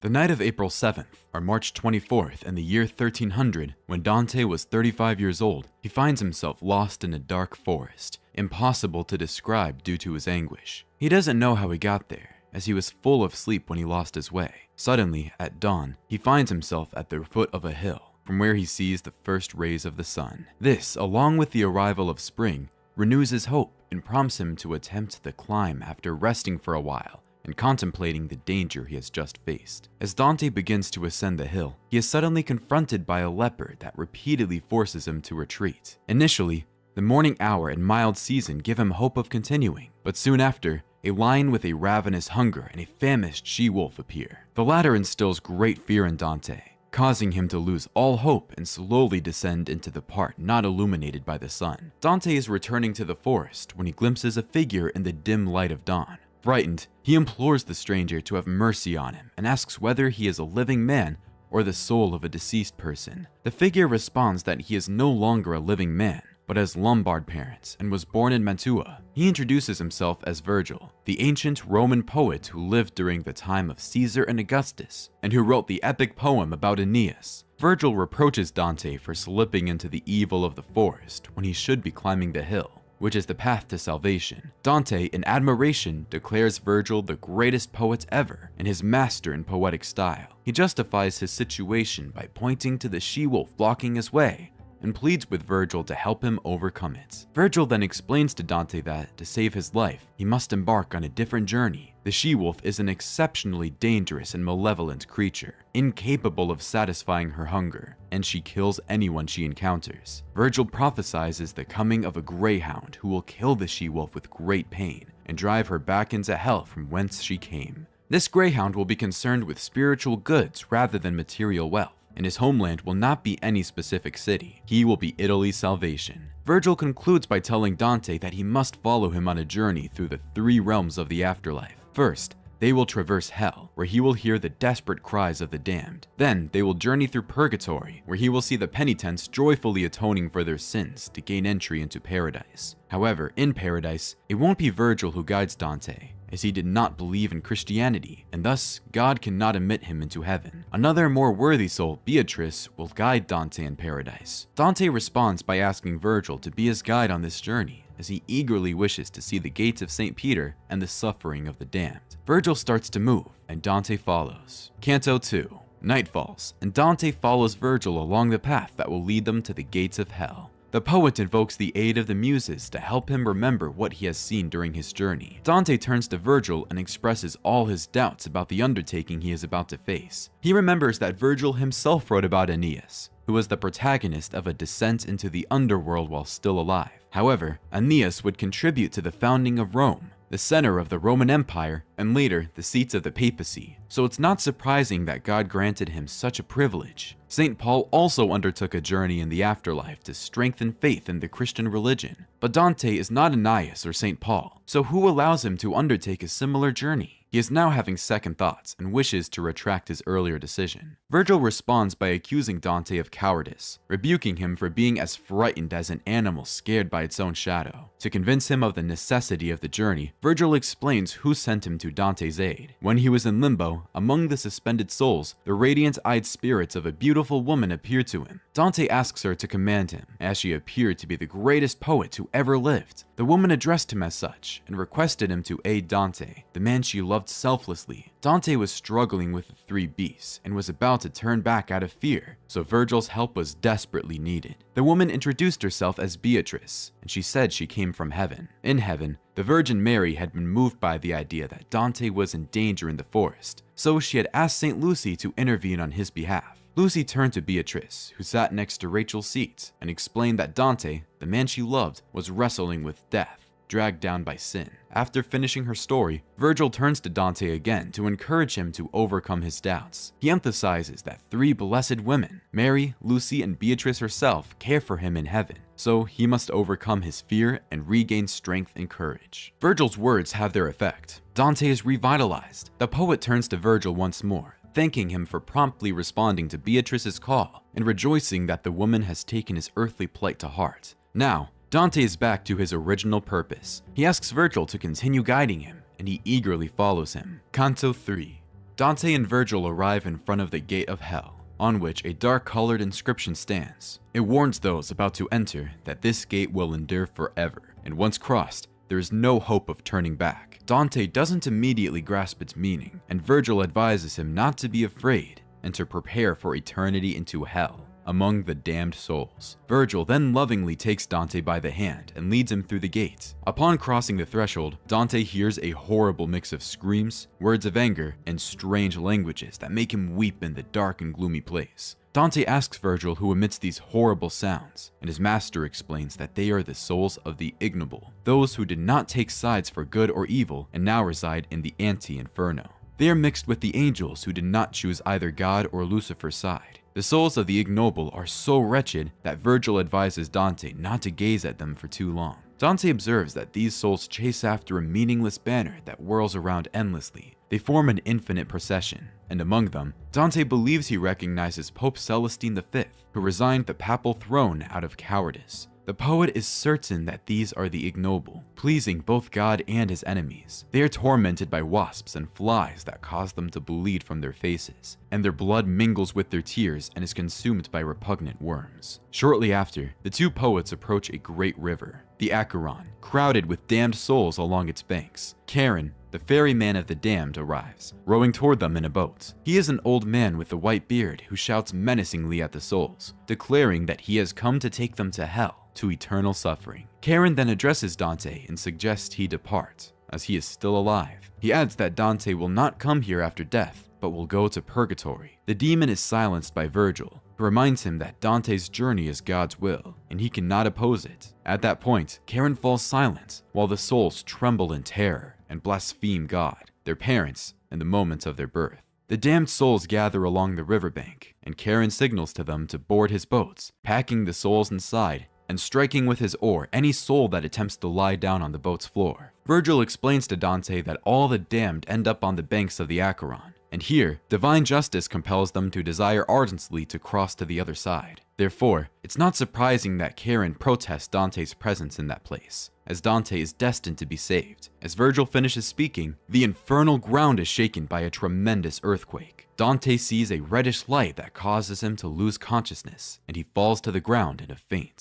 The night of April 7th, or March 24th in the year 1300, when Dante was 35 years old, he finds himself lost in a dark forest, impossible to describe due to his anguish. He doesn't know how he got there, as he was full of sleep when he lost his way. Suddenly, at dawn, he finds himself at the foot of a hill, from where he sees the first rays of the sun. This, along with the arrival of spring, renews his hope and prompts him to attempt the climb after resting for a while and contemplating the danger he has just faced. As Dante begins to ascend the hill, he is suddenly confronted by a leopard that repeatedly forces him to retreat. Initially, the morning hour and mild season give him hope of continuing, but soon after, a lion with a ravenous hunger and a famished she-wolf appear. The latter instills great fear in Dante, causing him to lose all hope and slowly descend into the part not illuminated by the sun. Dante is returning to the forest when he glimpses a figure in the dim light of dawn. Frightened, he implores the stranger to have mercy on him and asks whether he is a living man or the soul of a deceased person. The figure responds that he is no longer a living man, but has Lombard parents and was born in Mantua. He introduces himself as Virgil, the ancient Roman poet who lived during the time of Caesar and Augustus, and who wrote the epic poem about Aeneas. Virgil reproaches Dante for slipping into the evil of the forest when he should be climbing the hill, which is the path to salvation. Dante, in admiration, declares Virgil the greatest poet ever and his master in poetic style. He justifies his situation by pointing to the she-wolf blocking his way and pleads with Virgil to help him overcome it. Virgil then explains to Dante that, to save his life, he must embark on a different journey. The she-wolf is an exceptionally dangerous and malevolent creature, incapable of satisfying her hunger, and she kills anyone she encounters. Virgil prophesies the coming of a greyhound who will kill the she-wolf with great pain and drive her back into hell from whence she came. This greyhound will be concerned with spiritual goods rather than material wealth, and his homeland will not be any specific city. He will be Italy's salvation. Virgil concludes by telling Dante that he must follow him on a journey through the three realms of the afterlife. First, they will traverse hell, where he will hear the desperate cries of the damned. Then, they will journey through Purgatory, where he will see the penitents joyfully atoning for their sins to gain entry into paradise. However, in paradise, it won't be Virgil who guides Dante, as he did not believe in Christianity, and thus God cannot admit him into heaven. Another more worthy soul, Beatrice, will guide Dante in paradise. Dante responds by asking Virgil to be his guide on this journey, as he eagerly wishes to see the gates of St. Peter and the suffering of the damned. Virgil starts to move, and Dante follows. Canto 2. Night falls, and Dante follows Virgil along the path that will lead them to the gates of hell. The poet invokes the aid of the muses to help him remember what he has seen during his journey. Dante turns to Virgil and expresses all his doubts about the undertaking he is about to face. He remembers that Virgil himself wrote about Aeneas, who was the protagonist of a descent into the underworld while still alive. However, Aeneas would contribute to the founding of Rome, the center of the Roman Empire, and later the seats of the papacy, so it's not surprising that God granted him such a privilege. St. Paul also undertook a journey in the afterlife to strengthen faith in the Christian religion, but Dante is not Aeneas or St. Paul, so who allows him to undertake a similar journey? He is now having second thoughts and wishes to retract his earlier decision. Virgil responds by accusing Dante of cowardice, rebuking him for being as frightened as an animal scared by its own shadow. To convince him of the necessity of the journey, Virgil explains who sent him to Dante's aid. When he was in limbo, among the suspended souls, the radiant-eyed spirits of a beautiful woman appeared to him. Dante asks her to command him, as she appeared to be the greatest poet who ever lived. The woman addressed him as such and requested him to aid Dante, the man she loved selflessly. Dante was struggling with the three beasts and was about to turn back out of fear, so Virgil's help was desperately needed. The woman introduced herself as Beatrice, and she said she came from heaven. In heaven, the Virgin Mary had been moved by the idea that Dante was in danger in the forest, so she had asked St. Lucy to intervene on his behalf. Lucy turned to Beatrice, who sat next to Rachel's seat, and explained that Dante, the man she loved, was wrestling with death, dragged down by sin. After finishing her story, Virgil turns to Dante again to encourage him to overcome his doubts. He emphasizes that three blessed women, Mary, Lucy, and Beatrice herself, care for him in heaven, so he must overcome his fear and regain strength and courage. Virgil's words have their effect. Dante is revitalized. The poet turns to Virgil once more, thanking him for promptly responding to Beatrice's call and rejoicing that the woman has taken his earthly plight to heart. Now, Dante is back to his original purpose. He asks Virgil to continue guiding him, and he eagerly follows him. Canto 3. Dante and Virgil arrive in front of the gate of hell, on which a dark-colored inscription stands. It warns those about to enter that this gate will endure forever, and once crossed, there is no hope of turning back. Dante doesn't immediately grasp its meaning, and Virgil advises him not to be afraid and to prepare for eternity into hell, among the damned souls. Virgil then lovingly takes Dante by the hand and leads him through the gate. Upon crossing the threshold, Dante hears a horrible mix of screams, words of anger, and strange languages that make him weep in the dark and gloomy place. Dante asks Virgil who emits these horrible sounds, and his master explains that they are the souls of the ignoble, those who did not take sides for good or evil and now reside in the anti-Inferno. They are mixed with the angels who did not choose either God or Lucifer's side. The souls of the ignoble are so wretched that Virgil advises Dante not to gaze at them for too long. Dante observes that these souls chase after a meaningless banner that whirls around endlessly. They form an infinite procession, and among them, Dante believes he recognizes Pope Celestine V, who resigned the papal throne out of cowardice. The poet is certain that these are the ignoble, pleasing both God and his enemies. They are tormented by wasps and flies that cause them to bleed from their faces, and their blood mingles with their tears and is consumed by repugnant worms. Shortly after, the two poets approach a great river, the Acheron, crowded with damned souls along its banks. Charon, the ferryman of the damned, arrives, rowing toward them in a boat. He is an old man with a white beard who shouts menacingly at the souls, declaring that he has come to take them to hell, to eternal suffering. Charon then addresses Dante and suggests he depart, as he is still alive. He adds that Dante will not come here after death, but will go to Purgatory. The demon is silenced by Virgil, who reminds him that Dante's journey is God's will, and he cannot oppose it. At that point, Charon falls silent, while the souls tremble in terror and blaspheme God, their parents, and the moment of their birth. The damned souls gather along the riverbank, and Charon signals to them to board his boats, packing the souls inside and striking with his oar any soul that attempts to lie down on the boat's floor. Virgil explains to Dante that all the damned end up on the banks of the Acheron, and here, divine justice compels them to desire ardently to cross to the other side. Therefore, it's not surprising that Charon protests Dante's presence in that place, as Dante is destined to be saved. As Virgil finishes speaking, the infernal ground is shaken by a tremendous earthquake. Dante sees a reddish light that causes him to lose consciousness, and he falls to the ground in a faint.